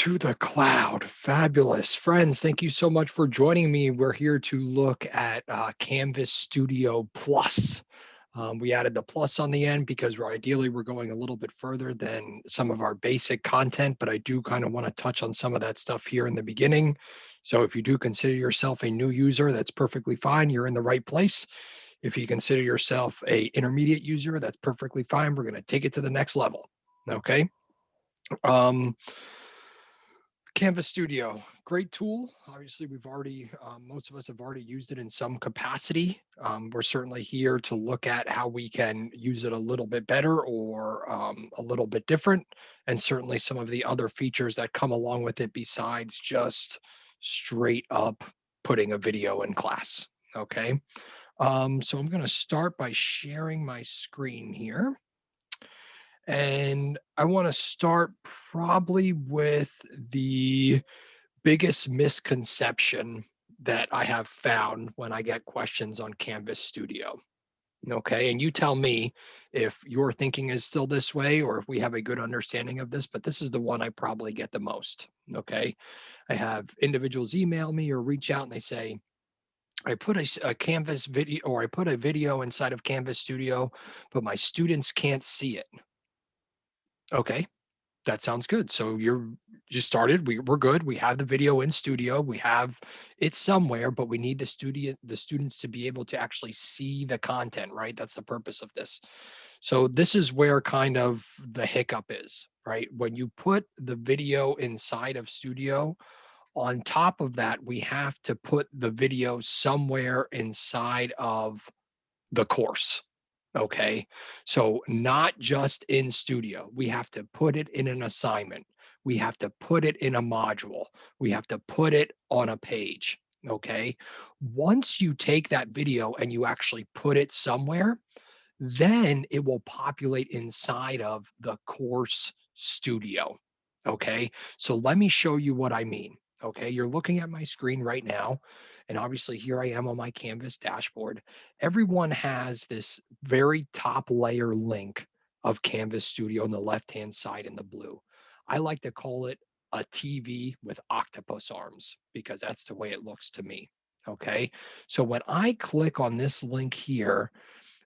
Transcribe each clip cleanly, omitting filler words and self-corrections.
to the cloud. Fabulous. Friends, thank you so much for joining me. We're here to look at Canvas Studio Plus. We added the plus on the end because we're going a little bit further than some of our basic content, but I do kind of want to touch on some of that stuff here in the beginning. So if you do consider yourself a new user, that's perfectly fine. You're in the right place. If you consider yourself a intermediate user, that's perfectly fine. We're going to take it to the next level. Okay. Um, Canvas Studio, great tool. Obviously, most of us have already used it in some capacity. We're certainly here to look at how we can use it a little bit better or a little bit different, and certainly some of the other features that come along with it besides just straight up putting a video in class. Okay. So I'm going to start by sharing my screen here. And I want to start probably with the biggest misconception that I have found when I get questions on Canvas Studio. Okay. And you tell me if your thinking is still this way or if we have a good understanding of this, but this is the one I probably get the most. Okay. I have individuals email me or reach out and they say, I put a Canvas video or I put a video inside of Canvas Studio, but my students can't see it. Okay. That sounds good. So you're just started. We're good. We have the video in studio. We have it somewhere, but we need the students to be able to actually see the content, right? That's the purpose of this. So this is where kind of the hiccup is, right? When you put the video inside of studio, on top of that, we have to put the video somewhere inside of the course. Okay. So not just in studio, we have to put it in an assignment. We have to put it in a module. We have to put it on a page. Okay. Once you take that video and you actually put it somewhere, then it will populate inside of the course studio. Okay. So let me show you what I mean. Okay. You're looking at my screen right now. And obviously, here I am on my Canvas dashboard. Everyone has this very top layer link of Canvas Studio on the left hand side in the blue. I like to call it a TV with octopus arms because that's the way it looks to me. Okay. So when I click on this link here,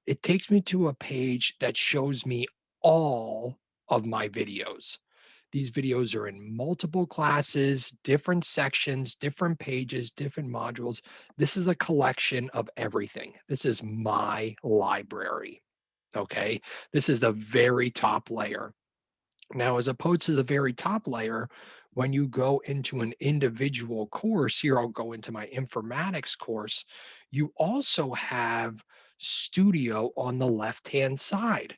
it takes me to a page that shows me all of my videos. These videos are in multiple classes, different sections, different pages, different modules. This is a collection of everything. This is my library. Okay. This is the very top layer. Now, as opposed to the very top layer, when you go into an individual course, here I'll go into my informatics course, you also have studio on the left hand side.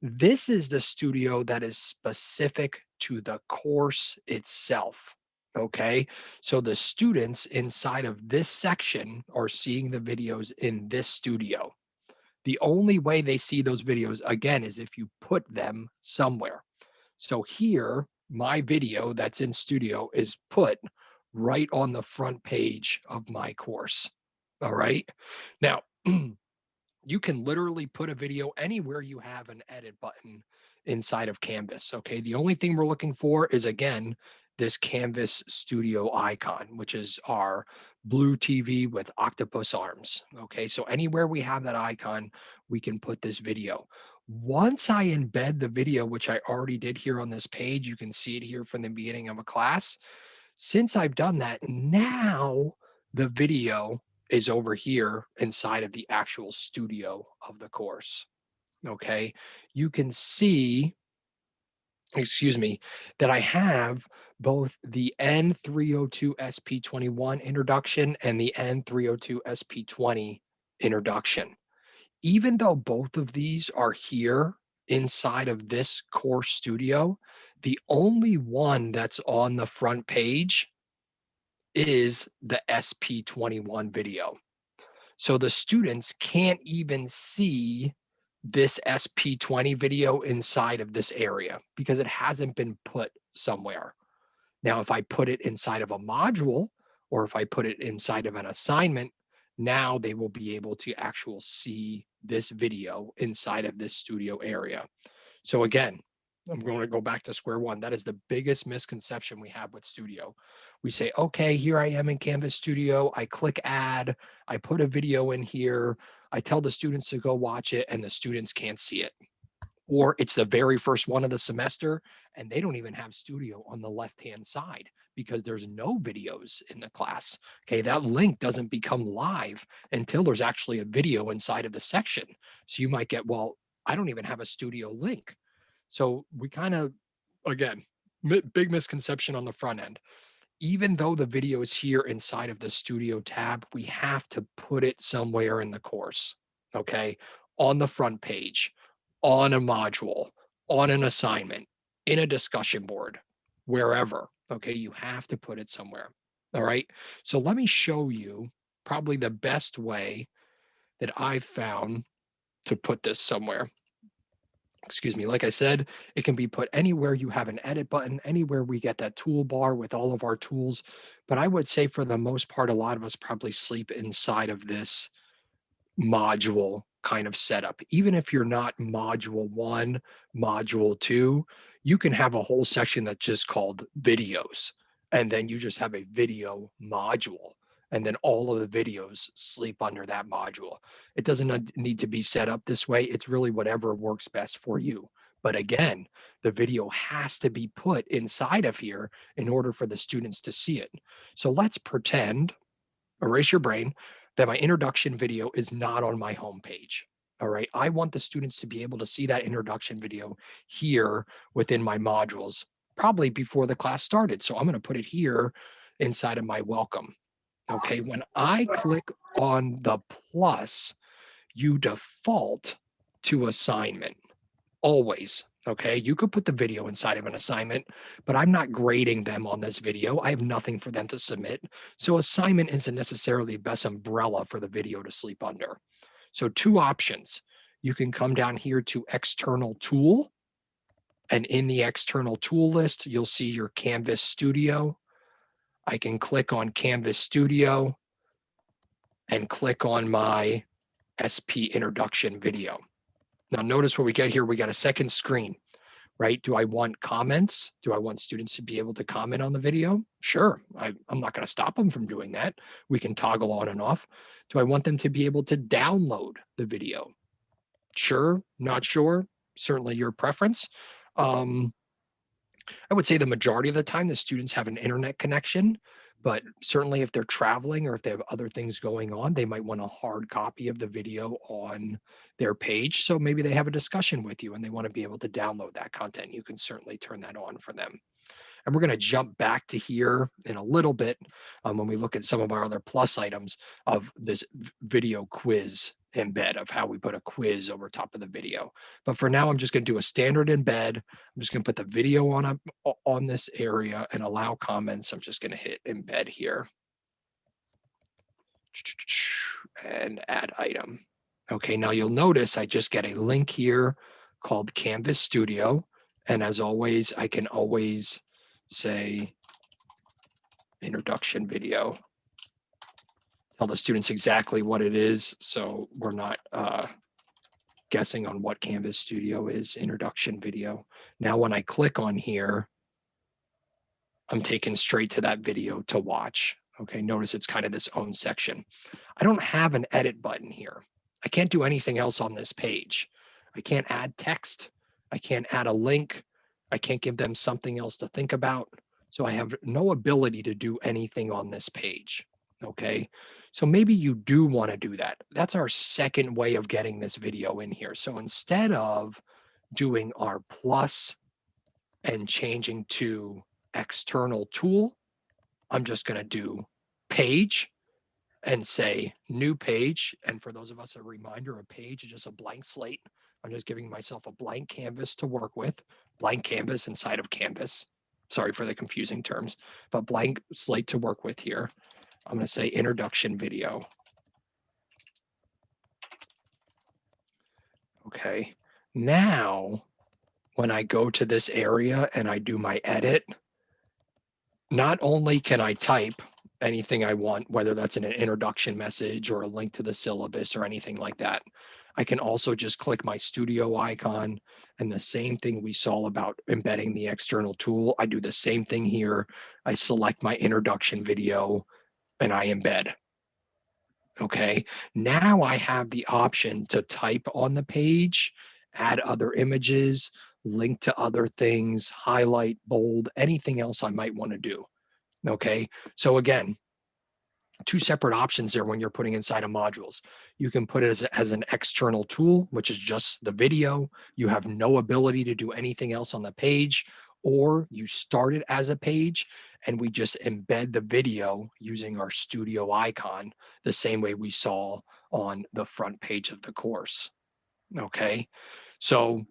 This is the studio that is specific to the course itself. Okay. So the students inside of this section are seeing the videos in this studio. The only way they see those videos, again, is if you put them somewhere. So here, my video that's in studio is put right on the front page of my course. All right. Now, you can literally put a video anywhere you have an edit button inside of Canvas. Okay. The only thing we're looking for is, again, this Canvas Studio icon, which is our blue TV with octopus arms. Okay. So anywhere we have that icon, we can put this video. Once I embed the video, which I already did here on this page, you can see it here from the beginning of a class. Since I've done that, now the video is over here inside of the actual studio of the course. Okay. You can see, excuse me, that I have both the N302 SP21 introduction and the N302 SP20 introduction. Even though both of these are here inside of this course studio, the only one that's on the front page is the SP21 video. So the students can't even see this SP20 video inside of this area because it hasn't been put somewhere. Now, if I put it inside of a module or if I put it inside of an assignment, now they will be able to actually see this video inside of this studio area. So again, I'm going to go back to square one. That is the biggest misconception we have with Studio. We say, okay, here I am in Canvas Studio. I click add, I put a video in here. I tell the students to go watch it and the students can't see it. Or it's the very first one of the semester and they don't even have Studio on the left-hand side because there's no videos in the class. Okay, that link doesn't become live until there's actually a video inside of the section. So you might get, well, I don't even have a Studio link. So we kind of, again, big misconception on the front end. Even though the video is here inside of the Studio tab, we have to put it somewhere in the course, okay? On the front page, on a module, on an assignment, in a discussion board, wherever, okay? You have to put it somewhere, all right? So let me show you probably the best way that I've found to put this somewhere. Excuse me, like I said, it can be put anywhere you have an edit button, anywhere we get that toolbar with all of our tools. But I would say for the most part, a lot of us probably sleep inside of this module kind of setup. Even if you're not module one, module two, you can have a whole section that's just called videos. And then you just have a video module. And then all of the videos sleep under that module. It doesn't need to be set up this way. It's really whatever works best for you. But again, the video has to be put inside of here in order for the students to see it. So let's pretend, erase your brain, that my introduction video is not on my homepage. All right. I want the students to be able to see that introduction video here within my modules, probably before the class started. So I'm going to put it here inside of my welcome. Okay. When I click on the plus, you default to assignment always. Okay. You could put the video inside of an assignment, but I'm not grading them on this video. I have nothing for them to submit. So assignment isn't necessarily the best umbrella for the video to sleep under. So two options. You can come down here to external tool. And in the external tool list, you'll see your Canvas Studio. I can click on Canvas Studio and click on my SP introduction video. Now notice what we get here, we got a second screen, right? Do I want comments? Do I want students to be able to comment on the video? Sure, I'm not gonna stop them from doing that. We can toggle on and off. Do I want them to be able to download the video? Sure, not sure, certainly your preference. I would say the majority of the time the students have an internet connection, but certainly if they're traveling or if they have other things going on, they might want a hard copy of the video on their page. So maybe they have a discussion with you and they want to be able to download that content. You can certainly turn that on for them. And we're going to jump back to here in a little bit when we look at some of our other plus items of this video quiz embed, of how we put a quiz over top of the video. But for now, I'm just going to do a standard embed. I'm just going to put the video on this area and allow comments. I'm just going to hit embed here and add item. Okay, now you'll notice I just get a link here called Canvas Studio. And as always, I can always say introduction video. Tell the students exactly what it is, so we're not guessing on what Canvas Studio is. Introduction video. Now when I click on here, I'm taken straight to that video to watch. Okay, notice it's kind of this own section. I don't have an edit button here. I can't do anything else on this page. I can't add text. I can't add a link. I can't give them something else to think about. So I have no ability to do anything on this page. Okay, so maybe you do want to do that. That's our second way of getting this video in here. So instead of doing our plus and changing to external tool, I'm just going to do page and say new page. And for those of us, a reminder, a page is just a blank slate. I'm just giving myself a blank canvas to work with, blank canvas inside of Canvas. Sorry for the confusing terms, but blank slate to work with here. I'm going to say introduction video. Okay, now when I go to this area and I do my edit, not only can I type anything I want, whether that's in an introduction message or a link to the syllabus or anything like that, I can also just click my studio icon, and the same thing we saw about embedding the external tool. I do the same thing here. I select my introduction video and I embed. Okay, now I have the option to type on the page, add other images, link to other things, highlight, bold, anything else I might want to do. Okay, so again, two separate options there when you're putting inside of modules. You can put it as an external tool, which is just the video. You have no ability to do anything else on the page, or you start it as a page and we just embed the video using our studio icon the same way we saw on the front page of the course. Okay, so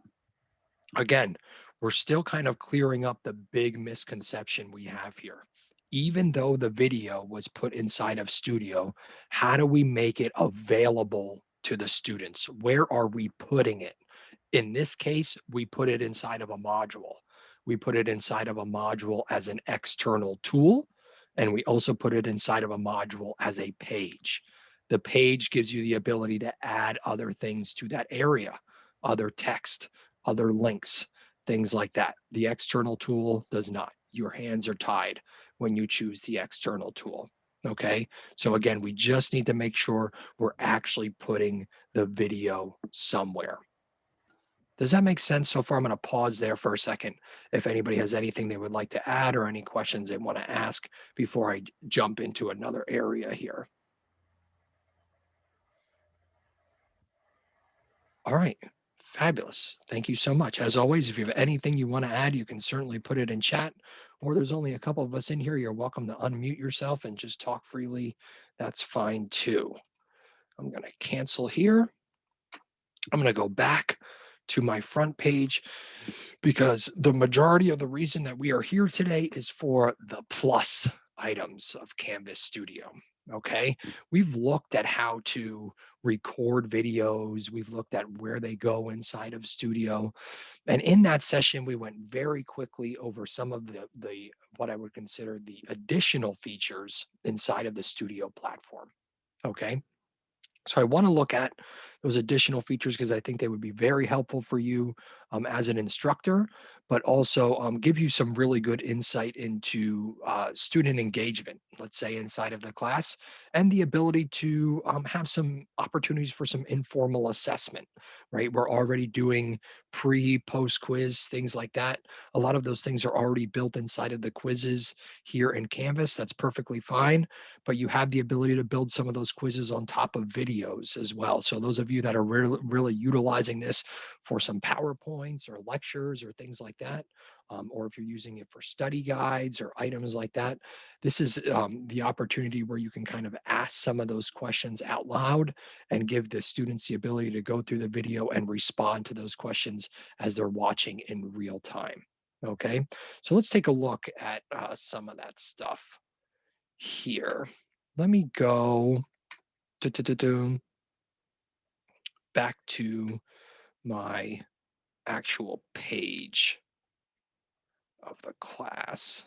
again, we're still kind of clearing up the big misconception we have here. Even though the video was put inside of Studio, how do we make it available to the students? Where are we putting it? In this case, we put it inside of a module. We put it inside of a module as an external tool, and we also put it inside of a module as a page. The page gives you the ability to add other things to that area, other text, other links, things like that. The external tool does not. Your hands are tied when you choose the external tool. Okay, so again, we just need to make sure we're actually putting the video somewhere. Does that make sense so far? I'm going to pause there for a second. If anybody has anything they would like to add or any questions they want to ask before I jump into another area here. All right, fabulous. Thank you so much. As always, if you have anything you want to add, you can certainly put it in chat, or there's only a couple of us in here. You're welcome to unmute yourself and just talk freely. That's fine too. I'm going to cancel here. I'm going to go back to my front page because the majority of the reason that we are here today is for the plus items of Canvas Studio. Okay, we've looked at how to record videos, we've looked at where they go inside of Studio, and in that session we went very quickly over some of the what I would consider the additional features inside of the Studio platform. Okay, so I want to look at those additional features because I think they would be very helpful for you as an instructor, but also give you some really good insight into student engagement, let's say inside of the class, and the ability to have some opportunities for some informal assessment, right? We're already doing post quiz, things like that. A lot of those things are already built inside of the quizzes here in Canvas. That's perfectly fine, but you have the ability to build some of those quizzes on top of videos as well. So those of you that are really utilizing this for some PowerPoints or lectures or things like that, or if you're using it for study guides or items like that, this is the opportunity where you can kind of ask some of those questions out loud and give the students the ability to go through the video and respond to those questions as they're watching in real time. Okay, so let's take a look at some of that stuff here. Let me go back to my actual page of the class.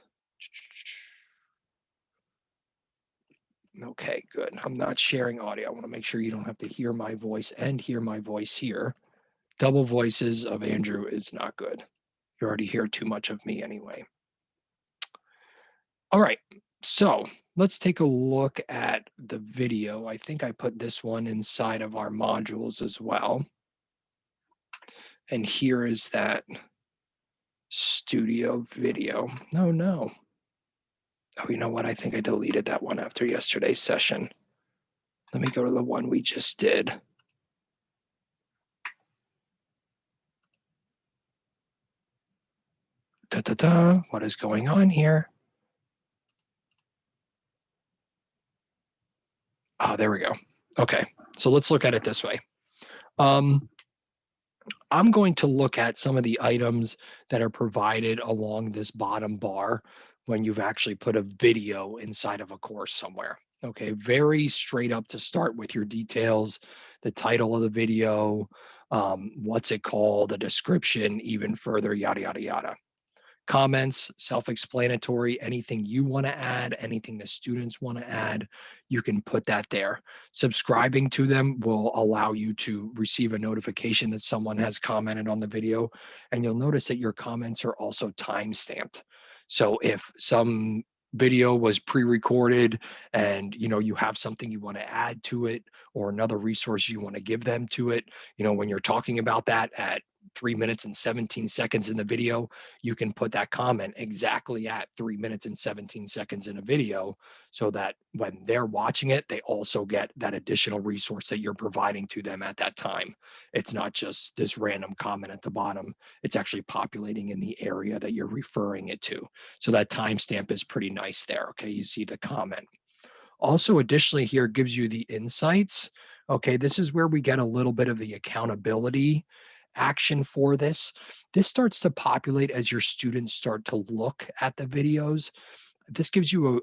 Okay, good. I'm not sharing audio. I want to make sure you don't have to hear my voice and hear my voice here. Double voices of Andrew is not good. You already hear too much of me anyway. All right, so let's take a look at the video. I think I put this one inside of our modules as well. And here is that studio video. Oh, no. Oh, you know what? I think I deleted that one after yesterday's session. Let me go to the one we just did. What is going on here? Oh, there we go. Okay, so let's look at it this way. I'm going to look at some of the items that are provided along this bottom bar when you've actually put a video inside of a course somewhere. Okay, very straight up to start with your details, the title of the video, what's it called, the description, even further, yada, yada, yada. Comments, self-explanatory, anything you want to add, anything the students want to add, you can put that there. Subscribing to them will allow you to receive a notification that someone has commented on the video. And you'll notice that your comments are also time stamped. So if some video was pre-recorded and you have something you want to add to it or another resource you want to give them to it, when you're talking about that at 3 minutes and 17 seconds in the video, you can put that comment exactly at 3 minutes and 17 seconds in a video, so that when they're watching it, they also get that additional resource that you're providing to them at that time. It's not just this random comment at the bottom, it's actually populating in the area that you're referring it to. So that timestamp is pretty nice there. Okay, you see the comment. Also, additionally, here gives you the insights. Okay, this is where we get a little bit of the accountability action for this. This starts to populate as your students start to look at the videos. This gives you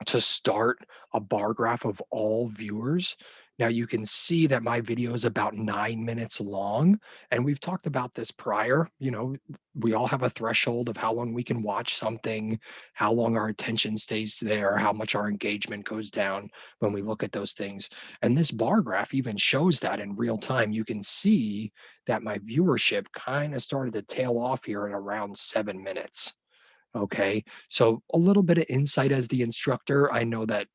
to start a bar graph of all viewers. Now you can see that my video is about 9 minutes long. And we've talked about this prior. We all have a threshold of how long we can watch something, how long our attention stays there, how much our engagement goes down when we look at those things. And this bar graph even shows that in real time. You can see that my viewership kind of started to tail off here at around 7 minutes. Okay. So a little bit of insight as the instructor. I know that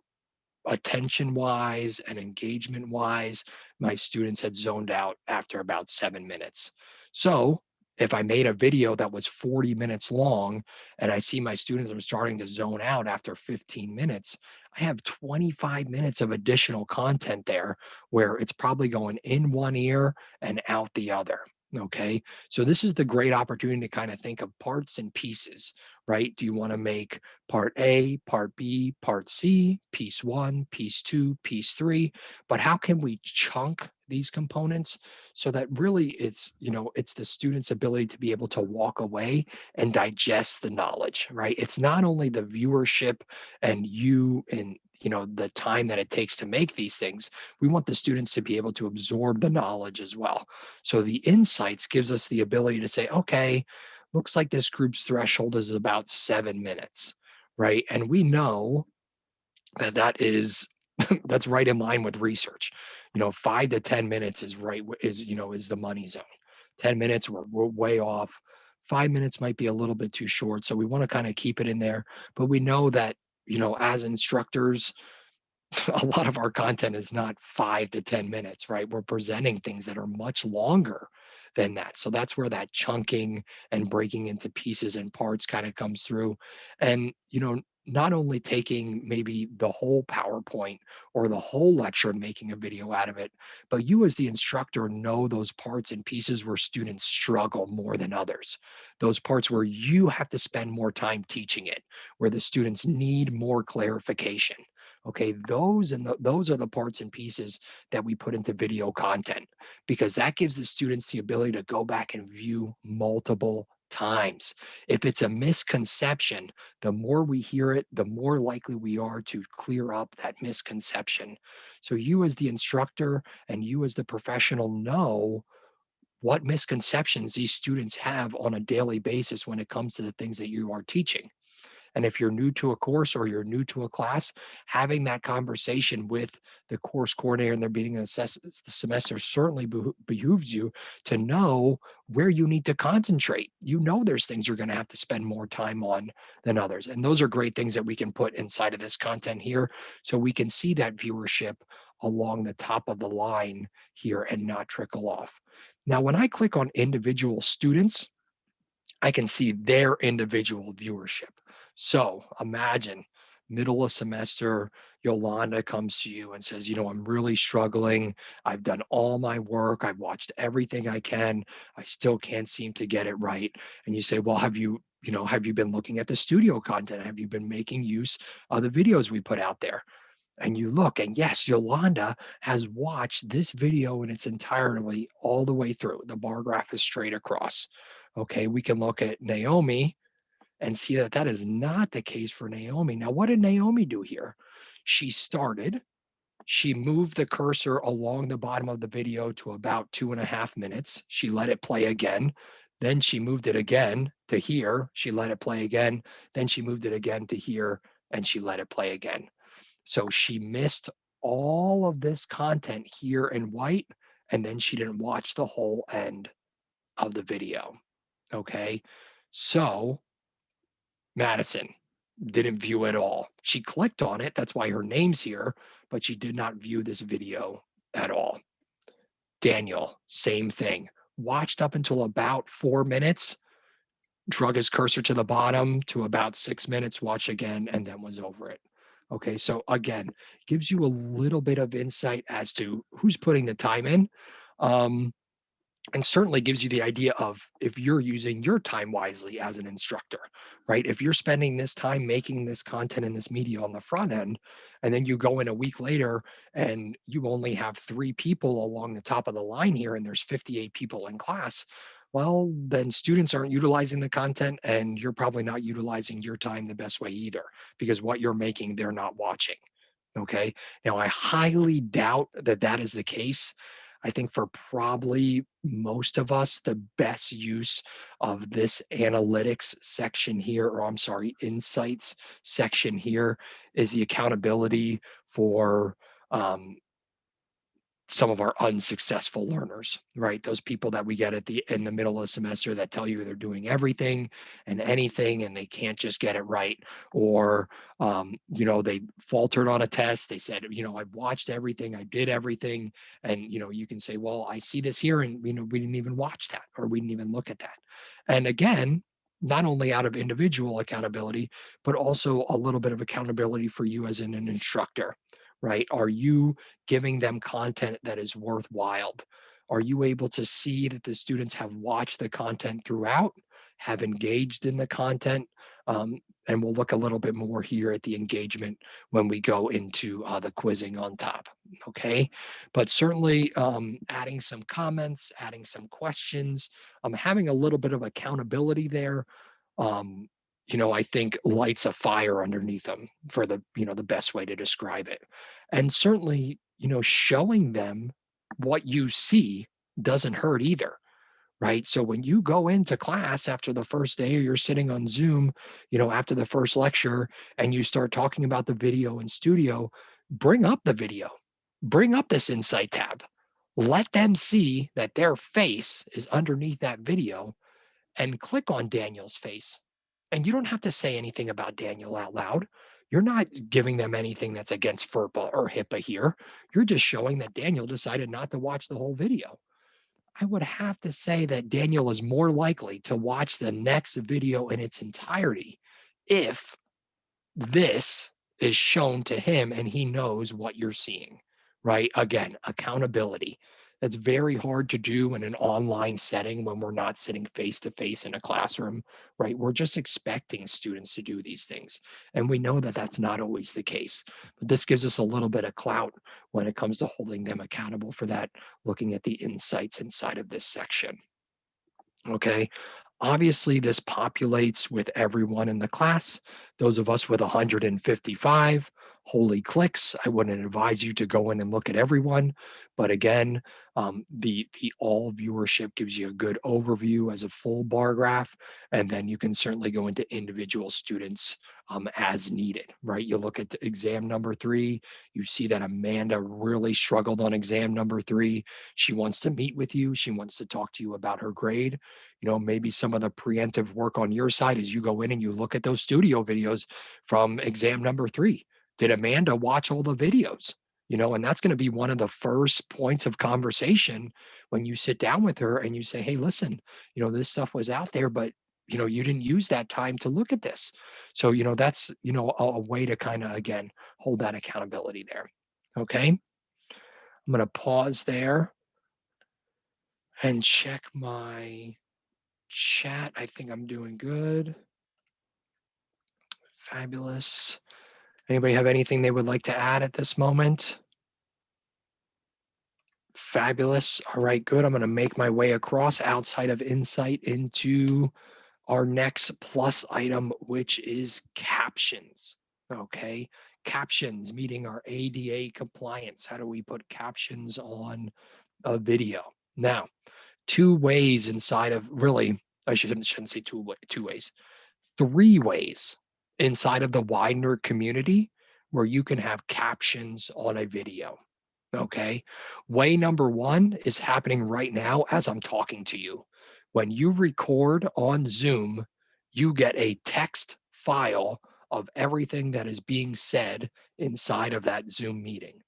attention wise and engagement wise, my students had zoned out after about 7 minutes. So if I made a video that was 40 minutes long and I see my students are starting to zone out after 15 minutes, I have 25 minutes of additional content there where it's probably going in one ear and out the other. Okay. So this is the great opportunity to kind of think of parts and pieces, right? Do you want to make part A, part B, part C, piece one, piece two, piece three? But how can we chunk these components so that really it's the student's ability to be able to walk away and digest the knowledge, right? It's not only the viewership and you and the time that it takes to make these things. We want the students to be able to absorb the knowledge as well. So the insights gives us the ability to say, okay, looks like this group's threshold is about 7 minutes, right? And we know that that's right in line with research. 5 to 10 minutes is right is the money zone. 10 minutes we're way off. 5 minutes might be a little bit too short, so we want to kind of keep it in there. But we know that as instructors, a lot of our content is not 5 to 10 minutes, right? We're presenting things that are much longer than that. So that's where that chunking and breaking into pieces and parts kind of comes through. And, not only taking maybe the whole PowerPoint or the whole lecture and making a video out of it, but you as the instructor know those parts and pieces where students struggle more than others. Those parts where you have to spend more time teaching it, where the students need more clarification. Okay, those are the parts and pieces that we put into video content, because that gives the students the ability to go back and view multiple times. If it's a misconception, the more we hear it, the more likely we are to clear up that misconception. So you as the instructor and you as the professional know what misconceptions these students have on a daily basis when it comes to the things that you are teaching. And if you're new to a course or you're new to a class, having that conversation with the course coordinator in the beginning of the semester certainly behooves you to know where you need to concentrate. There's things you're going to have to spend more time on than others. And those are great things that we can put inside of this content here so we can see that viewership along the top of the line here and not trickle off. Now, when I click on individual students, I can see their individual viewership. So imagine middle of semester, Yolanda comes to you and says, I'm really struggling. I've done all my work. I've watched everything I can. I still can't seem to get it right. And you say, well, have you been looking at the studio content? Have you been making use of the videos we put out there? And you look, and yes, Yolanda has watched this video in its entirety all the way through. The bar graph is straight across. Okay, we can look at Naomi and see that that is not the case for Naomi. Now, what did Naomi do here? She moved the cursor along the bottom of the video to about 2.5 minutes. She let it play again. Then she moved it again to here. She let it play again. Then she moved it again to here and she let it play again. So she missed all of this content here in white, and then she didn't watch the whole end of the video. Okay. So Madison didn't view it all. She clicked on it. That's why her name's here, but she did not view this video at all. Daniel, same thing. Watched up until about 4 minutes, drug his cursor to the bottom to about 6 minutes, watch again, and then was over it. Okay, so again, gives you a little bit of insight as to who's putting the time in. Um, and certainly gives you the idea of if you're using your time wisely as an instructor, right? If you're spending this time making this content and this media on the front end, and then you go in a week later and you only have 3 people along the top of the line here, and there's 58 people in class, well, then students aren't utilizing the content, and you're probably not utilizing your time the best way either, because what you're making, they're not watching. Okay. Now, I highly doubt that that is the case. I think for probably most of us, the best use of this analytics section here, or I'm sorry, insights section here, is the accountability for some of our unsuccessful learners, right? Those people that we get at the in the middle of the semester that tell you they're doing everything and anything and they can't just get it right, or they faltered on a test. They said, I've watched everything, I did everything, and you can say, well, I see this here, and we didn't even watch that, or we didn't even look at that. And again, not only out of individual accountability, but also a little bit of accountability for you as an instructor, right? Are you giving them content that is worthwhile? Are you able to see that the students have watched the content throughout, have engaged in the content? And we'll look a little bit more here at the engagement when we go into the quizzing on top. Okay. But certainly adding some comments, adding some questions, having a little bit of accountability there. Um, I think lights a fire underneath them, for the best way to describe it. And certainly, showing them what you see doesn't hurt either, right? So when you go into class after the first day, or you're sitting on Zoom, after the first lecture, and you start talking about the video in studio, bring up the video, bring up this insight tab, let them see that their face is underneath that video, and click on Daniel's face. And you don't have to say anything about Daniel out loud. You're not giving them anything that's against FERPA or HIPAA here. You're just showing that Daniel decided not to watch the whole video. I would have to say that Daniel is more likely to watch the next video in its entirety if this is shown to him and he knows what you're seeing, right? Again, accountability. That's very hard to do in an online setting when we're not sitting face to face in a classroom, right? We're just expecting students to do these things. And we know that that's not always the case. But this gives us a little bit of clout when it comes to holding them accountable for that, looking at the insights inside of this section. Okay. Obviously, this populates with everyone in the class. Those of us with 155 holy clicks, I wouldn't advise you to go in and look at everyone. But again, the all viewership gives you a good overview as a full bar graph. And then you can certainly go into individual students as needed, right? You look at exam number 3, you see that Amanda really struggled on exam number 3. She wants to meet with you. She wants to talk to you about her grade. Maybe some of the preemptive work on your side is you go in and you look at those studio videos from exam number 3. Did Amanda watch all the videos? And that's going to be one of the first points of conversation when you sit down with her and you say, hey, listen, this stuff was out there, but you didn't use that time to look at this. So, that's, a way to kind of, again, hold that accountability there. Okay. I'm going to pause there and check my chat. I think I'm doing good. Fabulous. Anybody have anything they would like to add at this moment? Fabulous. All right, good. I'm going to make my way across outside of Insight into our next plus item, which is captions. Okay, captions, meeting our ADA compliance. How do we put captions on a video? Now, 2 ways inside of really I shouldn't say two ways, 3 ways inside of the Widener community where you can have captions on a video. Okay. Way number one is happening right now as I'm talking to you. When you record on Zoom, you get a text file of everything that is being said inside of that Zoom meeting.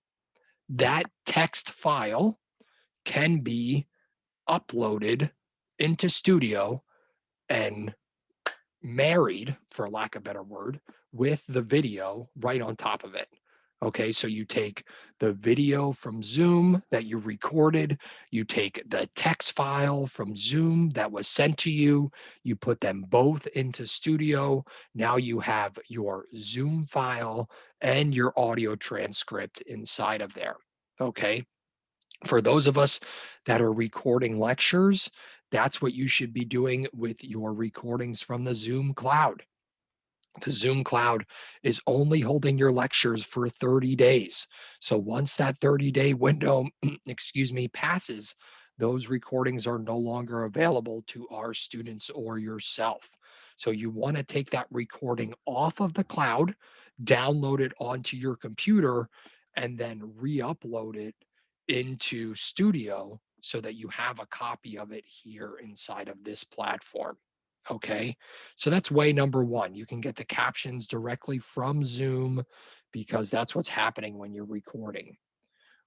That text file can be uploaded into Studio and married, for lack of a better word, with the video right on top of it. Okay, so you take the video from Zoom that you recorded, you take the text file from Zoom that was sent to you, you put them both into Studio. Now you have your Zoom file and your audio transcript inside of there. Okay, for those of us that are recording lectures, that's what you should be doing with your recordings from the Zoom cloud. The Zoom cloud is only holding your lectures for 30 days. So once that 30-day window, excuse me, passes, those recordings are no longer available to our students or yourself. So you want to take that recording off of the cloud, download it onto your computer, and then re-upload it into Studio so that you have a copy of it here inside of this platform. Okay. So that's way number one. You can get the captions directly from Zoom because that's what's happening when you're recording.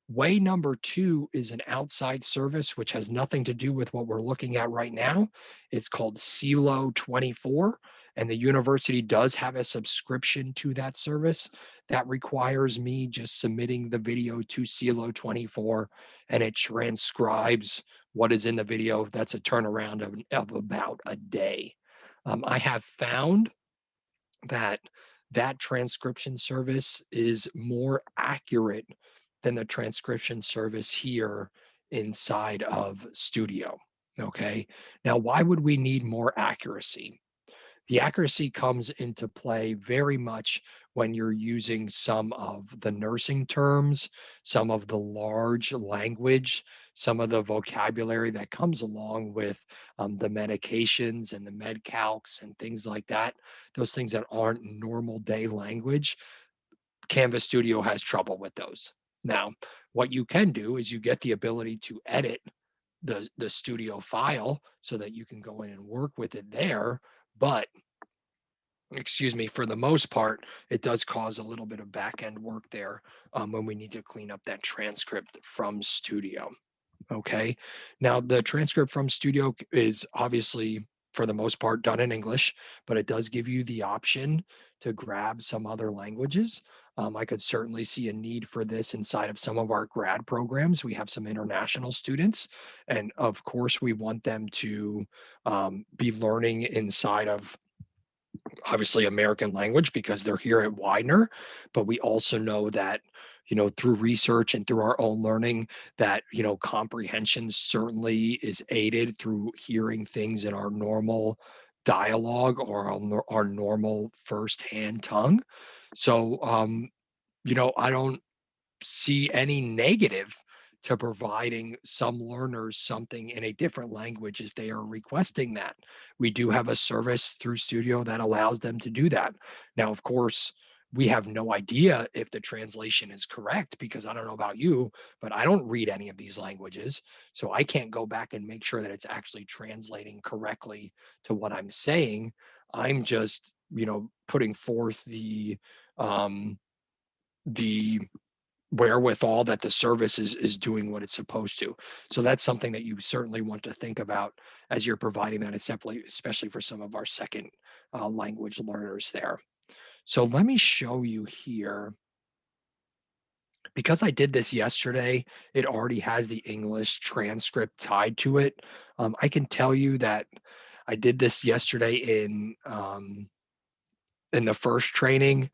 Way number two is an outside service, which has nothing to do with what we're looking at right now. It's called Silo 24, and the university does have a subscription to that service that requires me just submitting the video to Silo 24, and it transcribes what is in the video. That's a turnaround of about a day. I have found that that transcription service is more accurate than the transcription service here inside of Studio. Okay. Now, why would we need more accuracy? The accuracy comes into play very much when you're using some of the nursing terms, some of the large language, some of the vocabulary that comes along with the medications and the med calcs and things like that. Those things that aren't normal day language, Canvas Studio has trouble with those. Now, what you can do is you get the ability to edit the studio file so that you can go in and work with it there. But excuse me, for the most part, it does cause a little bit of back end work there when we need to clean up that transcript from Studio. Okay. Now, the transcript from Studio is obviously, for the most part, done in English, but it does give you the option to grab some other languages. I could certainly see a need for this inside of some of our grad programs. We have some international students, and of course, we want them to be learning inside of obviously American language because they're here at Widener, but we also know that, through research and through our own learning that, comprehension certainly is aided through hearing things in our normal dialogue or on our normal firsthand tongue. So, I don't see any negative to providing some learners something in a different language if they are requesting that. We do have a service through Studio that allows them to do that. Now, of course, we have no idea if the translation is correct because I don't know about you, but I don't read any of these languages. So I can't go back and make sure that it's actually translating correctly to what I'm saying. I'm just, putting forth um, the wherewithal that the service is doing what it's supposed to. So that's something that you certainly want to think about as you're providing that, especially for some of our second language learners there. So let me show you here. Because I did this yesterday, it already has the English transcript tied to it. I can tell you that I did this yesterday in the first training.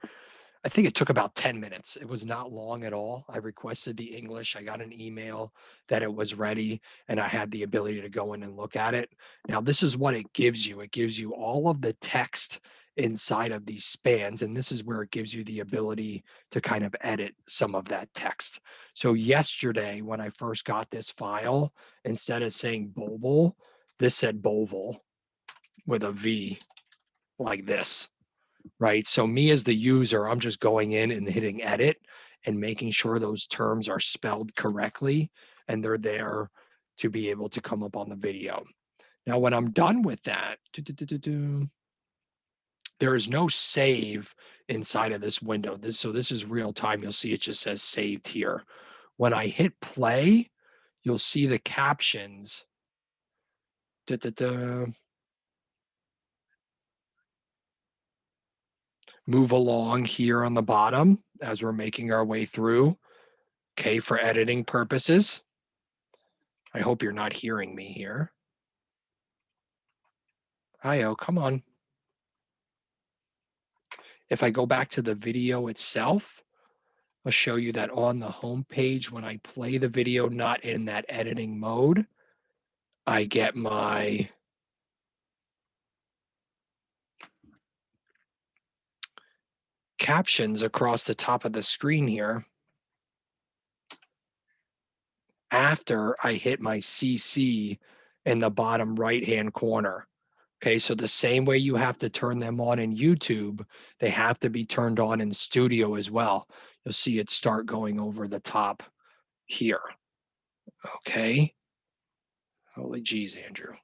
I think it took about 10 minutes. It was not long at all. I requested the English. I got an email that it was ready and I had the ability to go in and look at it. Now, this is what it gives you. It gives you all of the text inside of these spans. And this is where it gives you the ability to kind of edit some of that text. So yesterday, when I first got this file, instead of saying Boble, this said Boval. with a V like this, right? So me as the user, I'm just going in and hitting edit and making sure those terms are spelled correctly and they're there to be able to come up on the video. Now, when I'm done with that, there is no save inside of this window. So this is real time. You'll see it just says saved here. When I hit play, you'll see the captions. Move along here on the bottom as we're making our way through. Okay, for editing purposes. I hope you're not hearing me here. Hi-oh, come on. If I go back to the video itself, I'll show you that on the home page, when I play the video, not in that editing mode, I get my captions across the top of the screen here after I hit my CC in the bottom right-hand corner. Okay, so the same way you have to turn them on in YouTube, they have to be turned on in Studio as well. You'll see it start going over the top here. Okay. Holy geez, Andrew.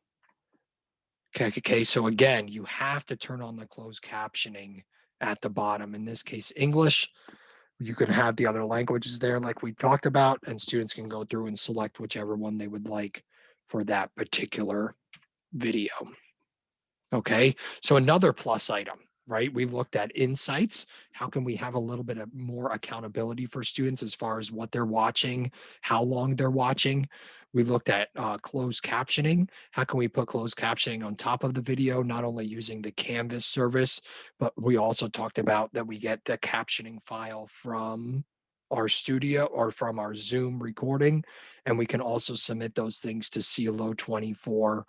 Okay, so again, you have to turn on the closed captioning at the bottom. In this case, English. You can have the other languages there like we talked about, and students can go through and select whichever one they would like for that particular video. Okay, so another plus item, right? We've looked at insights. How can we have a little bit of more accountability for students as far as what they're watching, how long they're watching? We looked at closed captioning. How can we put closed captioning on top of the video, not only using the Canvas service, but we also talked about that we get the captioning file from our studio or from our Zoom recording, and we can also submit those things to CLO 24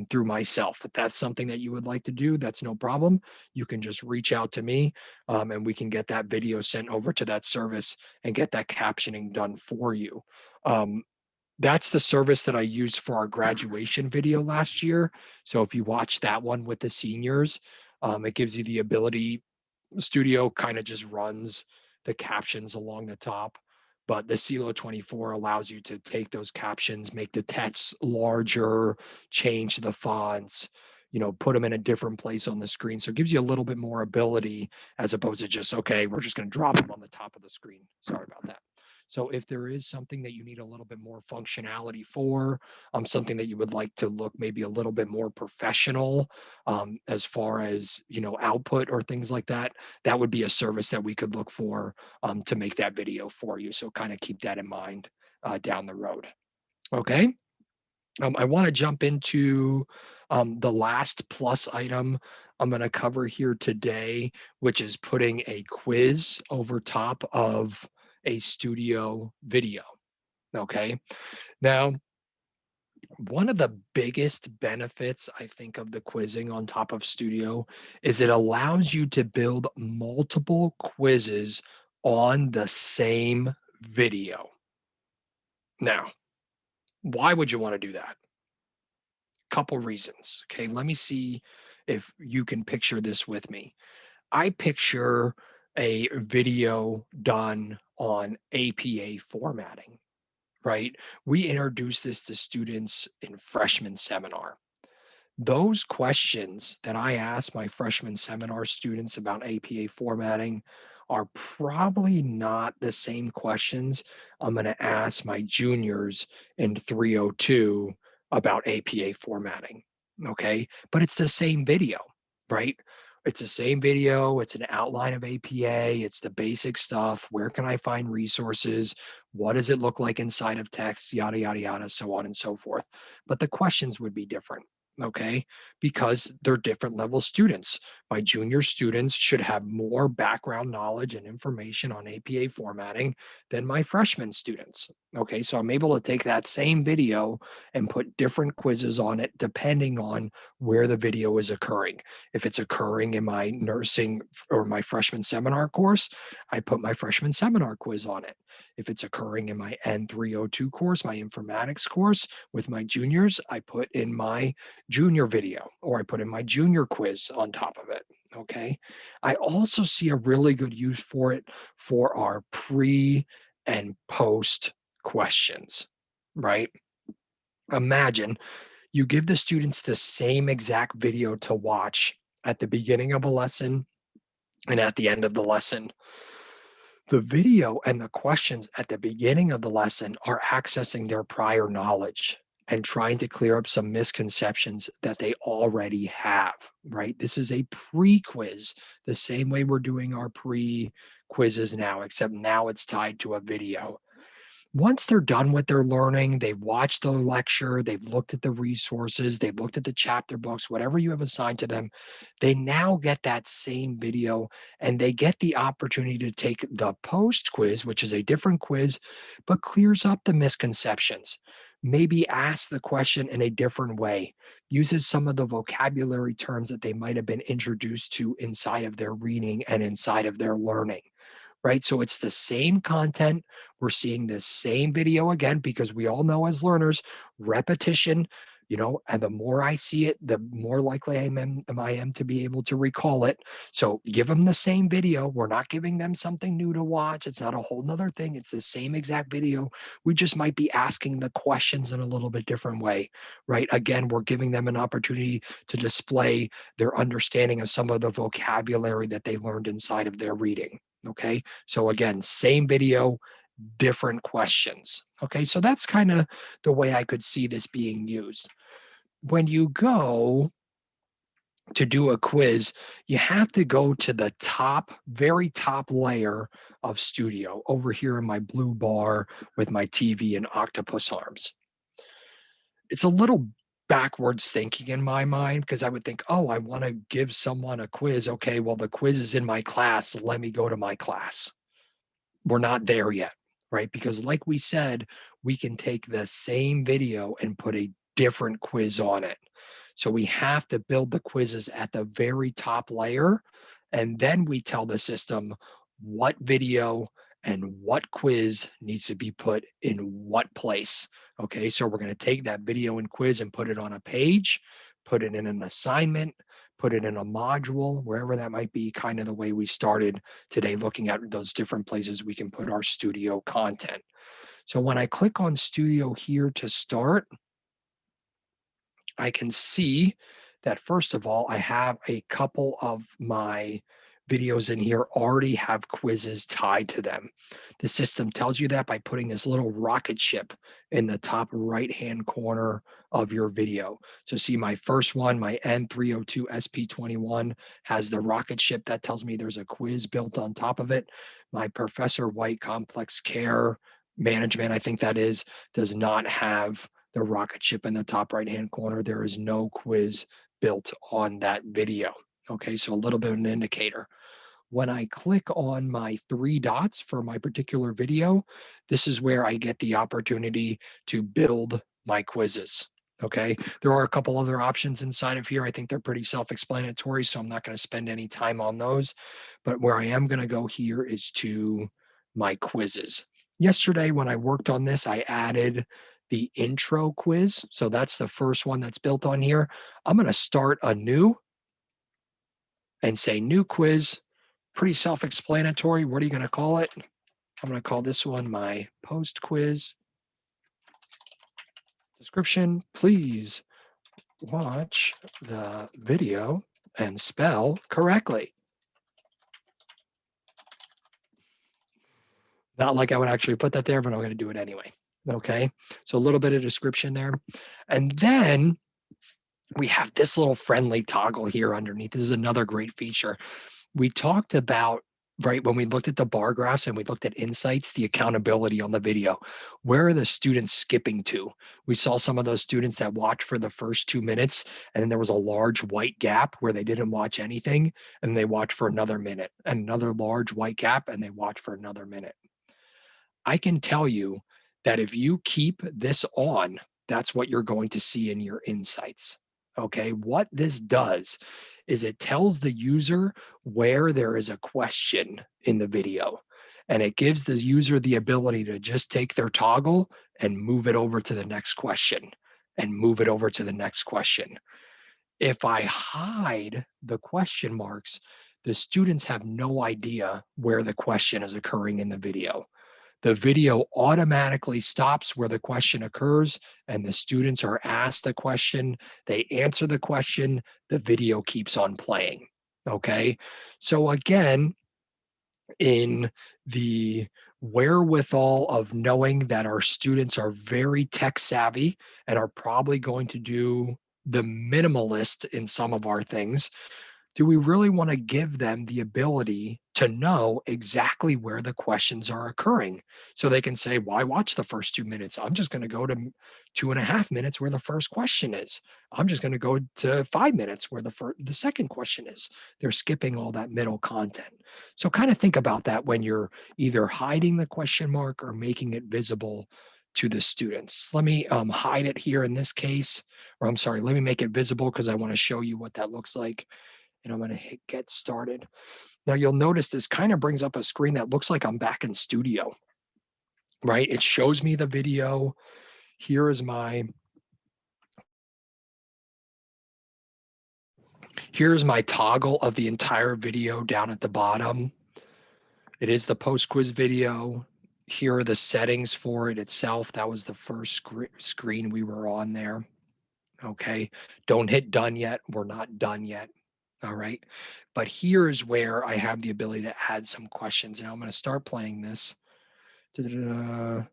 through myself. If that's something that you would like to do, that's no problem. You can just reach out to me and we can get that video sent over to that service and get that captioning done for you. That's the service that I used for our graduation video last year. So if you watch that one with the seniors, it gives you the ability. Studio kind of just runs the captions along the top, but the CLO 24 allows you to take those captions, make the text larger, change the fonts, put them in a different place on the screen. So it gives you a little bit more ability as opposed to just, okay, we're just going to drop them on the top of the screen. Sorry about that. So if there is something that you need a little bit more functionality for, something that you would like to look maybe a little bit more professional as far as, output or things like that, that would be a service that we could look for to make that video for you. So kind of keep that in mind down the road. Okay. I want to jump into the last plus item I'm going to cover here today, which is putting a quiz over top of a studio video. Okay. Now, one of the biggest benefits, I think, of the quizzing on top of Studio is it allows you to build multiple quizzes on the same video. Now, why would you want to do that? Couple reasons. Okay, let me see if you can picture this with me. I picture a video done on APA formatting, right? We introduce this to students in freshman seminar. Those questions that I ask my freshman seminar students about APA formatting are probably not the same questions I'm going to ask my juniors in 302 about APA formatting. Okay. But it's the same video, right? It's the same video. It's an outline of APA. It's the basic stuff. Where can I find resources? What does it look like inside of text? Yada, yada, yada, so on and so forth. But the questions would be different. Okay, because they're different level students. My junior students should have more background knowledge and information on APA formatting than my freshman students. Okay, so I'm able to take that same video and put different quizzes on it depending on where the video is occurring. If it's occurring in my nursing or my freshman seminar course, I put my freshman seminar quiz on it. If it's occurring in my N302 course, my informatics course with my juniors, I put in my junior video or I put in my junior quiz on top of it. Okay. I also see a really good use for it for our pre and post questions, right? Imagine you give the students the same exact video to watch at the beginning of a lesson and at the end of the lesson. The video and the questions at the beginning of the lesson are accessing their prior knowledge and trying to clear up some misconceptions that they already have, right? This is a pre-quiz, the same way we're doing our pre-quizzes now, except now it's tied to a video. Once they're done with their learning, they've watched the lecture, they've looked at the resources, they've looked at the chapter books, whatever you have assigned to them, they now get that same video and they get the opportunity to take the post quiz, which is a different quiz, but clears up the misconceptions. Maybe asks the question in a different way, uses some of the vocabulary terms that they might have been introduced to inside of their reading and inside of their learning, right? So it's the same content. We're seeing this same video again because we all know as learners, repetition, and the more I see it, the more likely I am to be able to recall it. So give them the same video. We're not giving them something new to watch. It's not a whole nother thing. It's the same exact video. We just might be asking the questions in a little bit different way, right? Again, we're giving them an opportunity to display their understanding of some of the vocabulary that they learned inside of their reading. Okay. So again, same video, different questions. Okay. So that's kind of the way I could see this being used. When you go to do a quiz, you have to go to the top, very top layer of Studio over here in my blue bar with my TV and octopus arms. It's a little backwards thinking in my mind because I would think, oh, I want to give someone a quiz. Okay, well, the quiz is in my class. So let me go to my class. We're not there yet, right? Because like we said, we can take the same video and put a different quiz on it. So we have to build the quizzes at the very top layer. And then we tell the system what video and what quiz needs to be put in what place. Okay, so we're going to take that video and quiz and put it on a page, put it in an assignment, put it in a module, wherever that might be, kind of the way we started today, looking at those different places we can put our studio content. So when I click on Studio here to start, I can see that first of all, I have a couple of my videos in here already have quizzes tied to them. The system tells you that by putting this little rocket ship in the top right-hand corner of your video. So see my first one, my N302 SP21 has the rocket ship that tells me there's a quiz built on top of it. My Professor White Complex Care Management, I think that is, does not have the rocket ship in the top right-hand corner. There is no quiz built on that video. Okay, so a little bit of an indicator. When I click on my three dots for my particular video, this is where I get the opportunity to build my quizzes. Okay, there are a couple other options inside of here. I think they're pretty self-explanatory, so I'm not going to spend any time on those. But where I am going to go here is to my quizzes. Yesterday, when I worked on this, I added the intro quiz. So that's the first one that's built on here. I'm going to start a new and say new quiz. Pretty self-explanatory. What are you going to call it? I'm going to call this one my post quiz. Description, please watch the video and spell correctly. Not like I would actually put that there, but I'm going to do it anyway. Okay, so a little bit of description there. And then we have this little friendly toggle here underneath. This is another great feature. We talked about right? When we looked at the bar graphs and we looked at insights, the accountability on the video, where are the students skipping to? We saw some of those students that watched for the first 2 minutes, and then there was a large white gap where they didn't watch anything, and they watched for another minute, and another large white gap, and they watched for another minute. I can tell you that if you keep this on, that's what you're going to see in your insights. Okay, what this does is it tells the user where there is a question in the video, and it gives the user the ability to just take their toggle and move it over to the next question and move it over to the next question. If I hide the question marks, the students have no idea where the question is occurring in the video. The video automatically stops where the question occurs, and the students are asked the question, they answer the question, the video keeps on playing. Okay. So again, in the wherewithal of knowing that our students are very tech savvy and are probably going to do the minimalist in some of our things, do we really want to give them the ability to know exactly where the questions are occurring? So they can say, why watch the first 2 minutes? I'm just going to go to 2.5 minutes where the first question is. I'm just going to go to 5 minutes where the second question is. They're skipping all that middle content. So kind of think about that when you're either hiding the question mark or making it visible to the students. Let me hide it here in this case, or I'm sorry, let me make it visible because I want to show you what that looks like, and I'm going to hit get started. Now you'll notice this kind of brings up a screen that looks like I'm back in studio, right? It shows me the video. Here's my toggle of the entire video down at the bottom. It is the post-quiz video. Here are the settings for it itself. That was the first screen we were on there. Okay, don't hit done yet. We're not done yet. All right, but here's where I have the ability to add some questions. Now I'm going to start playing this. And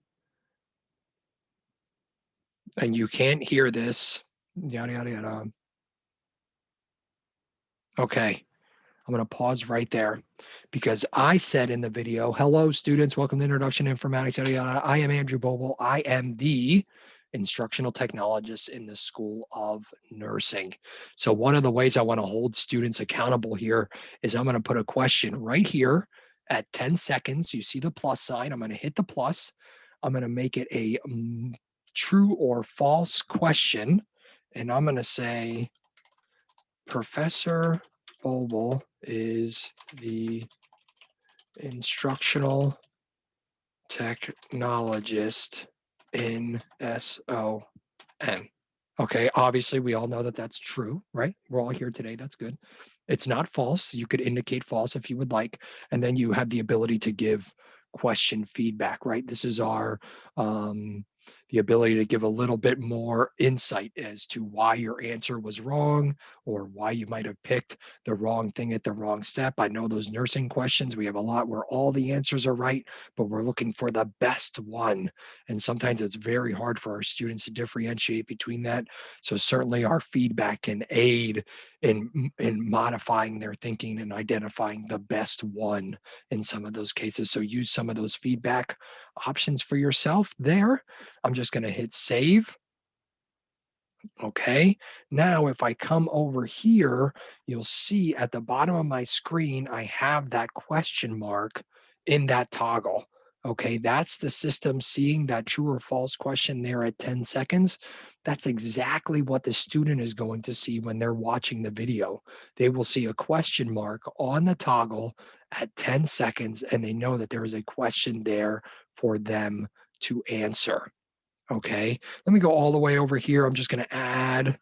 you can't hear this. Yada, yada, yada. Okay, I'm going to pause right there because I said in the video, hello, students, welcome to Introduction to Informatics, yada, yada. I am Andrew Boble. I am the instructional technologist in the School of Nursing. So one of the ways I want to hold students accountable here is I'm going to put a question right here at 10 seconds. You see the plus sign. I'm going to hit the plus. I'm going to make it a true or false question. And I'm going to say, Professor Boble is the instructional technologist in SON. Okay, obviously we all know that that's true, right? We're all here today, that's good. It's not false. You could indicate false if you would like, and then you have the ability to give question feedback, right? This is our the ability to give a little bit more insight as to why your answer was wrong or why you might have picked the wrong thing at the wrong step. I know those nursing questions, we have a lot where all the answers are right, but we're looking for the best one. And sometimes it's very hard for our students to differentiate between that. So certainly our feedback can aid in modifying their thinking and identifying the best one in some of those cases. So use some of those feedback options for yourself there. I'm just going to hit save. Okay, now if I come over here, you'll see at the bottom of my screen, I have that question mark in that toggle. Okay, that's the system seeing that true or false question there at 10 seconds. That's exactly what the student is going to see when they're watching the video. They will see a question mark on the toggle at 10 seconds, and they know that there is a question there for them to answer. Okay, let me go all the way over here. I'm just going to add,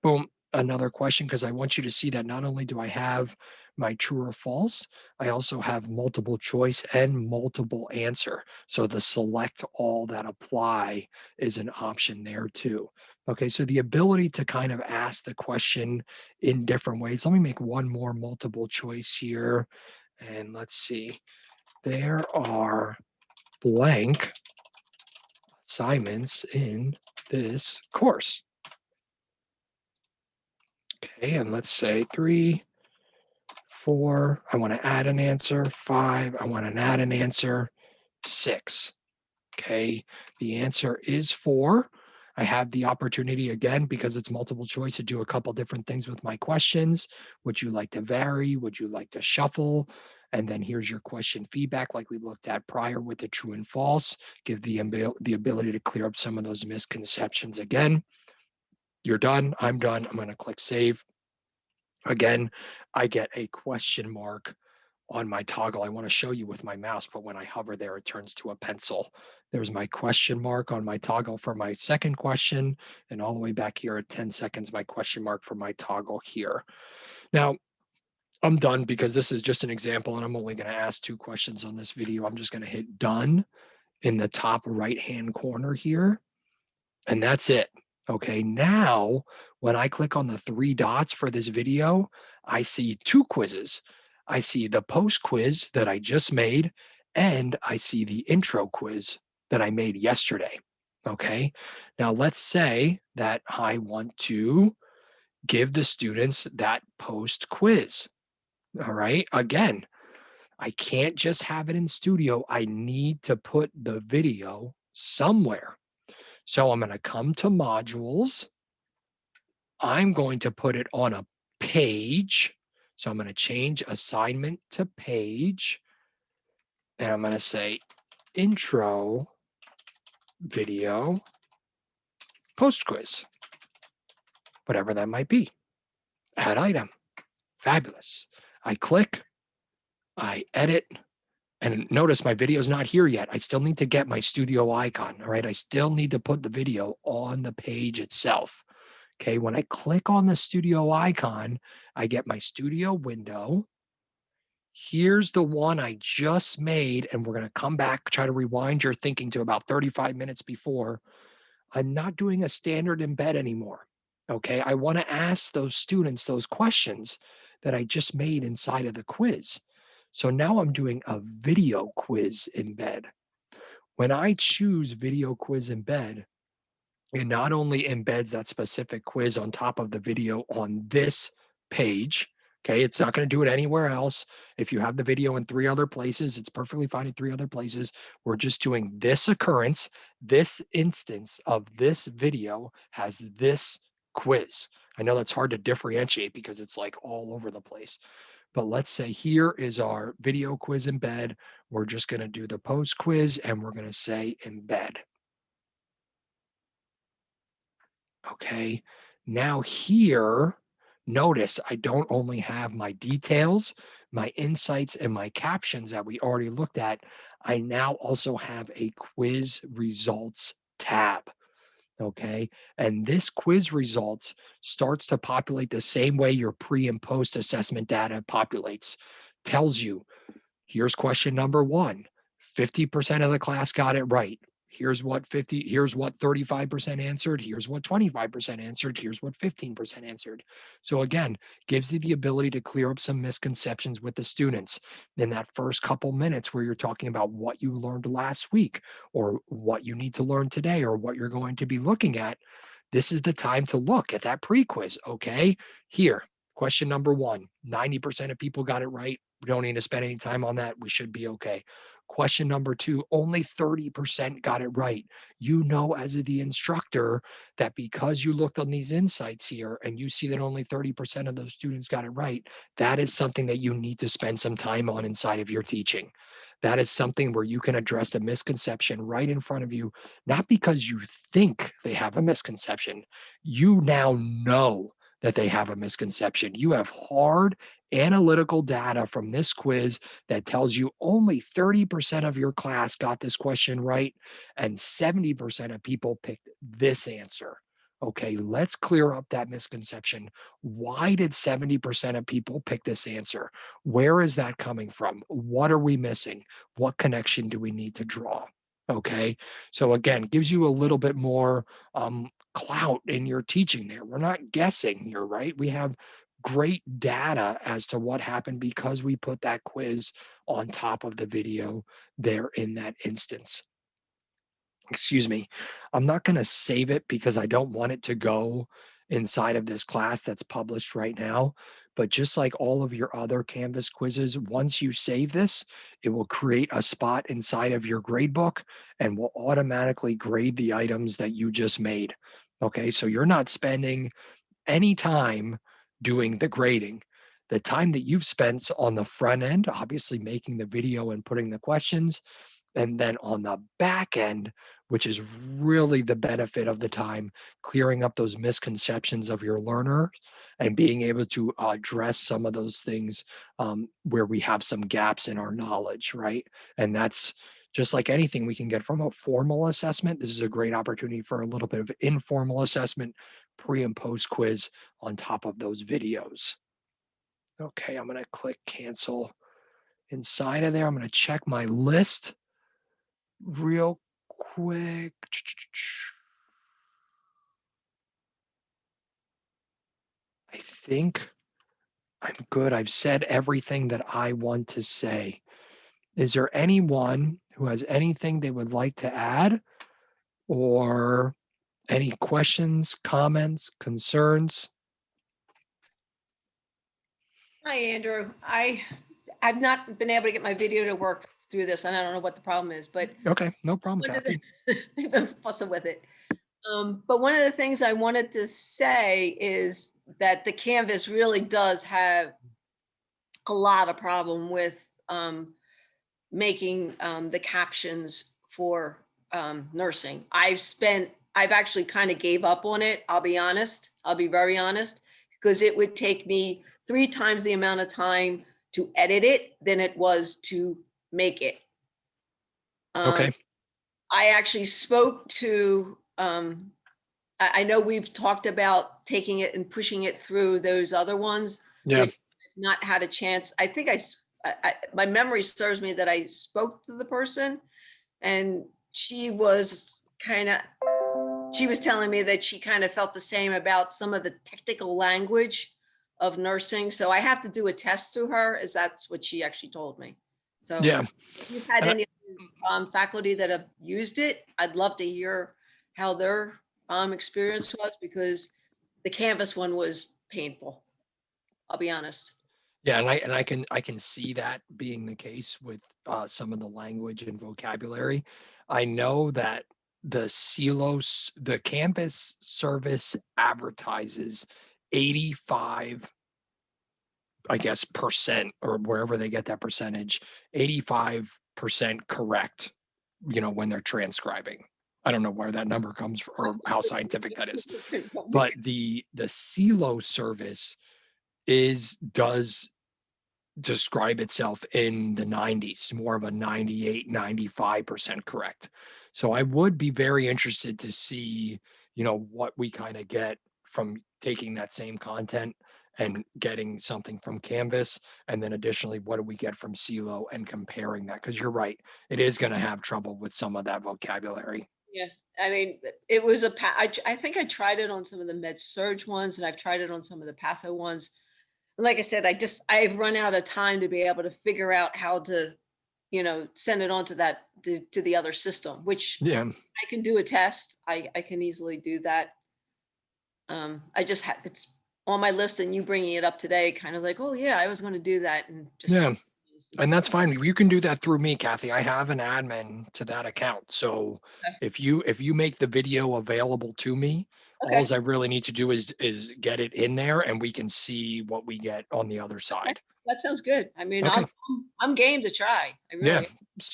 boom, another question because I want you to see that not only do I have my true or false, I also have multiple choice and multiple answer. So the select all that apply is an option there too. Okay, so the ability to kind of ask the question in different ways. Let me make one more multiple choice here. And let's see, there are blank assignments in this course. Okay, and let's say 3, 4, I want to add an answer. 5, I want to add an answer. 6. Okay, the answer is 4. I have the opportunity again, because it's multiple choice, to do a couple different things with my questions. Would you like to vary? Would you like to shuffle? And then here's your question feedback, like we looked at prior with the true and false. Give the ability to clear up some of those misconceptions again. You're done. I'm done. I'm going to click save. Again, I get a question mark on my toggle. I want to show you with my mouse, but when I hover there, it turns to a pencil. There's my question mark on my toggle for my second question, and all the way back here at 10 seconds, my question mark for my toggle here. Now, I'm done because this is just an example, and I'm only going to ask 2 questions on this video. I'm just going to hit done in the top right-hand corner here, and that's it. Okay, now when I click on the 3 dots for this video, I see 2 quizzes. I see the post quiz that I just made, and I see the intro quiz that I made yesterday. Okay, now let's say that I want to give the students that post quiz. All right, again, I can't just have it in studio. I need to put the video somewhere. So I'm going to come to modules. I'm going to put it on a page. So I'm going to change assignment to page. And I'm going to say intro video post quiz, whatever that might be. Add item. Fabulous. I click, I edit, and notice my video is not here yet. I still need to get my studio icon. All right. I still need to put the video on the page itself. Okay. When I click on the studio icon, I get my studio window. Here's the one I just made, and we're going to come back, try to rewind your thinking to about 35 minutes before. I'm not doing a standard embed anymore. Okay. I want to ask those students those questions that I just made inside of the quiz. So now I'm doing a video quiz embed. When I choose video quiz embed, it not only embeds that specific quiz on top of the video on this page. Okay, it's not going to do it anywhere else. If you have the video in 3 other places, it's perfectly fine in 3 other places. We're just doing this occurrence. This instance of this video has this quiz. I know that's hard to differentiate because it's like all over the place. But let's say here is our video quiz embed. We're just going to do the post quiz, and we're going to say embed. Okay, now here, notice I don't only have my details, my insights, and my captions that we already looked at. I now also have a quiz results tab. Okay, and this quiz results starts to populate the same way your pre and post assessment data populates. Tells you, here's question number 1. 50% of the class got it right. Here's what 35% answered. Here's what 25% answered. Here's what 15% answered. So again, gives you the ability to clear up some misconceptions with the students in that first couple minutes where you're talking about what you learned last week or what you need to learn today or what you're going to be looking at. This is the time to look at that pre-quiz. Okay, here, question number 1, 90% of people got it right. We don't need to spend any time on that. We should be okay. Question number 2, only 30% got it right. You know, as the instructor, that because you looked on these insights here and you see that only 30% of those students got it right, that is something that you need to spend some time on inside of your teaching. That is something where you can address a misconception right in front of you, not because you think they have a misconception. You now know that they have a misconception. You have hard analytical data from this quiz that tells you only 30% of your class got this question right and 70% of people picked this answer. Okay, let's clear up that misconception. Why did 70% of people pick this answer? Where is that coming from? What are we missing? What connection do we need to draw? Okay, so again, gives you a little bit more clout in your teaching there. We're not guessing here, right? We have great data as to what happened because we put that quiz on top of the video there in that instance. Excuse me. I'm not going to save it because I don't want it to go inside of this class that's published right now. But just like all of your other Canvas quizzes, once you save this, it will create a spot inside of your grade book and will automatically grade the items that you just made. Okay, so you're not spending any time doing the grading. The time that you've spent on the front end, obviously making the video and putting the questions, and then on the back end, which is really the benefit of the time, clearing up those misconceptions of your learner and being able to address some of those things where we have some gaps in our knowledge, right? And that's just like anything we can get from a formal assessment. This is a great opportunity for a little bit of informal assessment, pre and post quiz on top of those videos. Okay, I'm going to click cancel. Inside of there, I'm going to check my list real quick. I think I'm good. I've said everything that I want to say. Is there anyone who has anything they would like to add or any questions, comments, concerns? Hi, Andrew. I've not been able to get my video to work through this, and I don't know what the problem is, but Okay, no problem, one of Kathy. I've been fussing with it. But one of the things I wanted to say is that the Canvas really does have a lot of problem with making the captions for nursing. I've actually kind of gave up on it. I'll be honest. I'll be very honest, because it would take me 3 times the amount of time to edit it than it was to make it. Okay. I actually spoke to, I know we've talked about taking it and pushing it through those other ones, Yeah. which I've not had a chance. I think my memory serves me that I spoke to the person, and she was telling me that she kind of felt the same about some of the technical language of nursing. So I have to do a test through her, as that's what she actually told me. So Yeah. if you've had And any faculty that have used it, I'd love to hear how their experience was, because the Canvas one was painful. I'll be honest. yeah, and I can see that being the case with some of the language and vocabulary. I know that the Canvas service advertises 85, I guess, percent, or wherever they get that percentage, 85% correct, when they're transcribing. I don't know where that number comes from or how scientific that is. But the CELO service does describe itself in the 90s, more of a 98, 95% correct. So I would be very interested to see, what we kind of get from taking that same content and getting something from Canvas. And then additionally, what do we get from CELO and comparing that? Because you're right, it is going to have trouble with some of that vocabulary. Yeah, I mean, it was I think I tried it on some of the med surge ones, and I've tried it on some of the patho ones. Like I said, I've run out of time to be able to figure out how to, send it on to to the other system, which Yeah. I can do a test. I can easily do that. I just had, it's on my list, and you bringing it up today, kind of like, oh yeah, I was going to do that, and just. Yeah. And that's fine. You can do that through me, Kathy. I have an admin to that account. So if you make the video available to me, all Okay, I really need to do is get it in there and we can see what we get on the other okay, side. that sounds good. I mean, Okay. I'm game to try. I Yeah. really.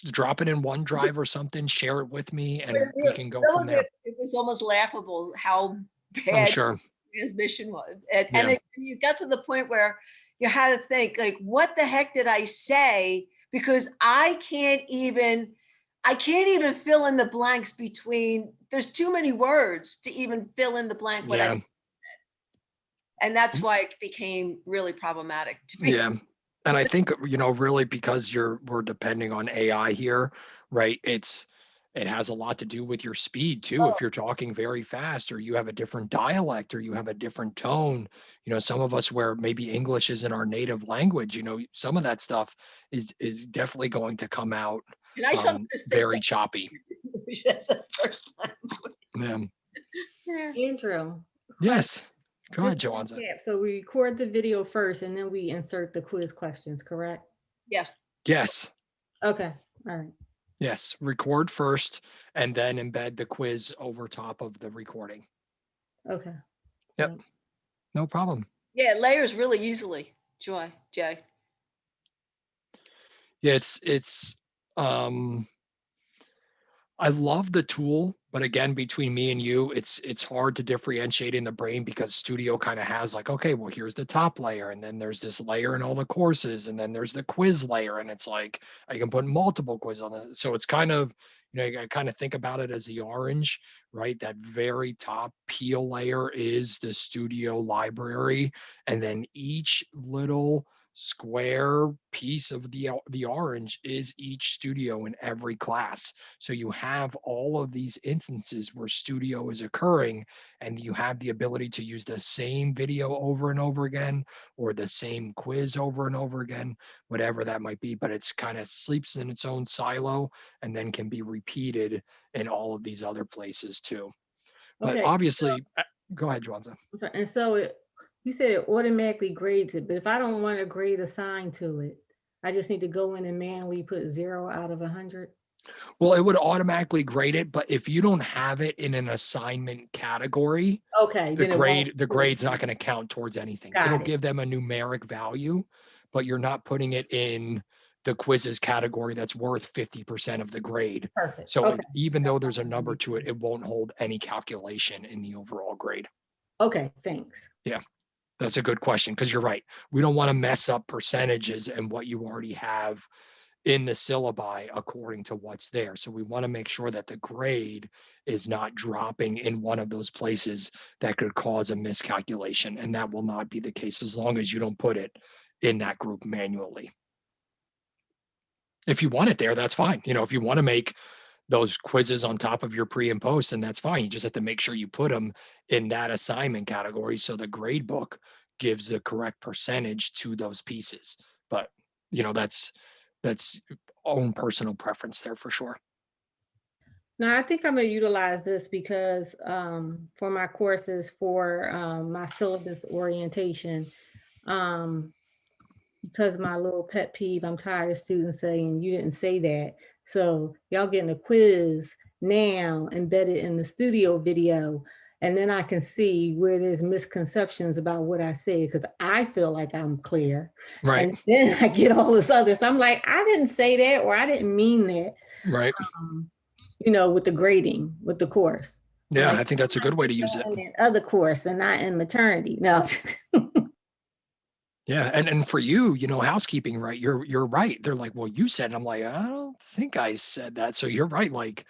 Drop it in OneDrive or something, share it with me, But and we can go some from of there. it was almost laughable how I'm bad sure. transmission was. Yeah. You got to the point where you had to think, like, what the heck did I say? Because I can't even fill in the blanks between, there's too many words to even fill in the blank what I, Yeah. and that's why it became really problematic to me. Yeah. And I think, really because we're depending on AI here, right? It has a lot to do with your speed too. If you're talking very fast or you have a different dialect or you have a different tone, some of us where maybe English isn't our native language, some of that stuff is definitely going to come out And I sometimes think very that choppy. English as a first language. Yeah. Yeah. Andrew, Yes. Go ahead, Just to Joanza. recap, so we record the video first and then we insert the quiz questions, correct? Yeah. Yes. Okay, all right. Yes. Record first and then embed the quiz over top of the recording. Okay. Yep. Thanks. No problem. Yeah, it layers really easily, Jay. Yeah, I love the tool, but again, between me and you, it's hard to differentiate in the brain because Studio kind of has like, okay, well, here's the top layer, and then there's this layer in all the courses, and then there's the quiz layer, and it's like I can put multiple quiz on it. So it's kind of, you gotta kind of think about it as the orange, right? That very top peel layer is the Studio library, and then each little square piece of the orange is each Studio in every class. So you have all of these instances where Studio is occurring, and you have the ability to use the same video over and over again, or the same quiz over and over again, whatever that might be. But it's kind of sleeps in its own silo and then can be repeated in all of these other places too. But Okay. obviously, go ahead, Joanza. And so you said it automatically grades it, but if I don't want a grade assigned to it, I just need to go in and manually put 0 out of 100. Well, it would automatically grade it, but if you don't have it in an assignment category, Okay, then it won't. the grade's not going to count towards anything. Got It'll it. give them a numeric value, but you're not putting it in the quizzes category that's worth 50% of the grade. Perfect. So Okay. even though there's a number to it, it won't hold any calculation in the overall grade. Okay, thanks. Yeah, that's a good question, because you're right. We don't want to mess up percentages and what you already have in the syllabi according to what's there. So we want to make sure that the grade is not dropping in one of those places that could cause a miscalculation. And that will not be the case as long as you don't put it in that group manually. If you want it there, that's fine. If you want to make those quizzes on top of your pre and post, then that's fine. You just have to make sure you put them in that assignment category so the grade book gives the correct percentage to those pieces. But that's own personal preference there for sure. No, I think I'm gonna utilize this because for my courses, for my syllabus orientation, because my little pet peeve, I'm tired of students saying you didn't say that. So y'all getting a quiz now embedded in the Studio video, and then I can see where there's misconceptions about what I said, because I feel like I'm clear. Right. And then I get all this other stuff. I'm like, I didn't say that, or I didn't mean that. Right. With the grading, with the course. Yeah, Like, I think that's a good way to use it. in other course and not in maternity. No. Yeah, and for you, housekeeping, right? You're right. They're like, well, you said, and I'm like, I don't think I said that. So you're right. Like,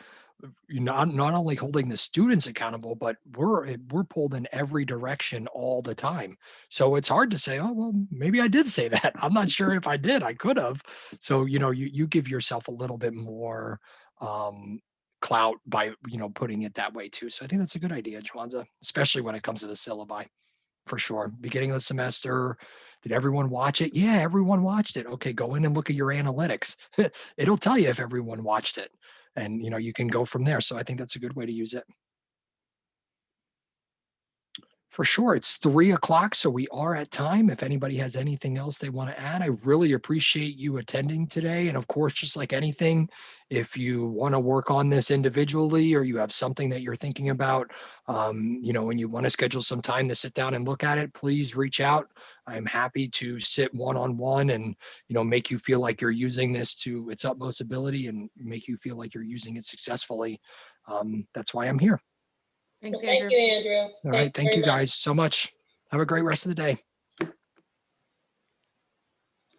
you're not only holding the students accountable, but we're pulled in every direction all the time. So it's hard to say, oh, well, maybe I did say that. I'm not sure if I did. I could have. So you give yourself a little bit more clout by putting it that way too. So I think that's a good idea, Joanza, especially when it comes to the syllabi. For sure. Beginning of the semester, did everyone watch it? Yeah, everyone watched it. Okay, go in and look at your analytics. It'll tell you if everyone watched it. And you can go from there. So I think that's a good way to use it. For sure. It's 3:00, so we are at time. If anybody has anything else they want to add, I really appreciate you attending today. And of course, just like anything, if you want to work on this individually, or you have something that you're thinking about, and you want to schedule some time to sit down and look at it, please reach out. I'm happy to sit one-on-one and, make you feel like you're using this to its utmost ability and make you feel like you're using it successfully. That's why I'm here. Thanks, Thank Andrew. you, Andrew. All right. Thank you guys so much. Have a great rest of the day.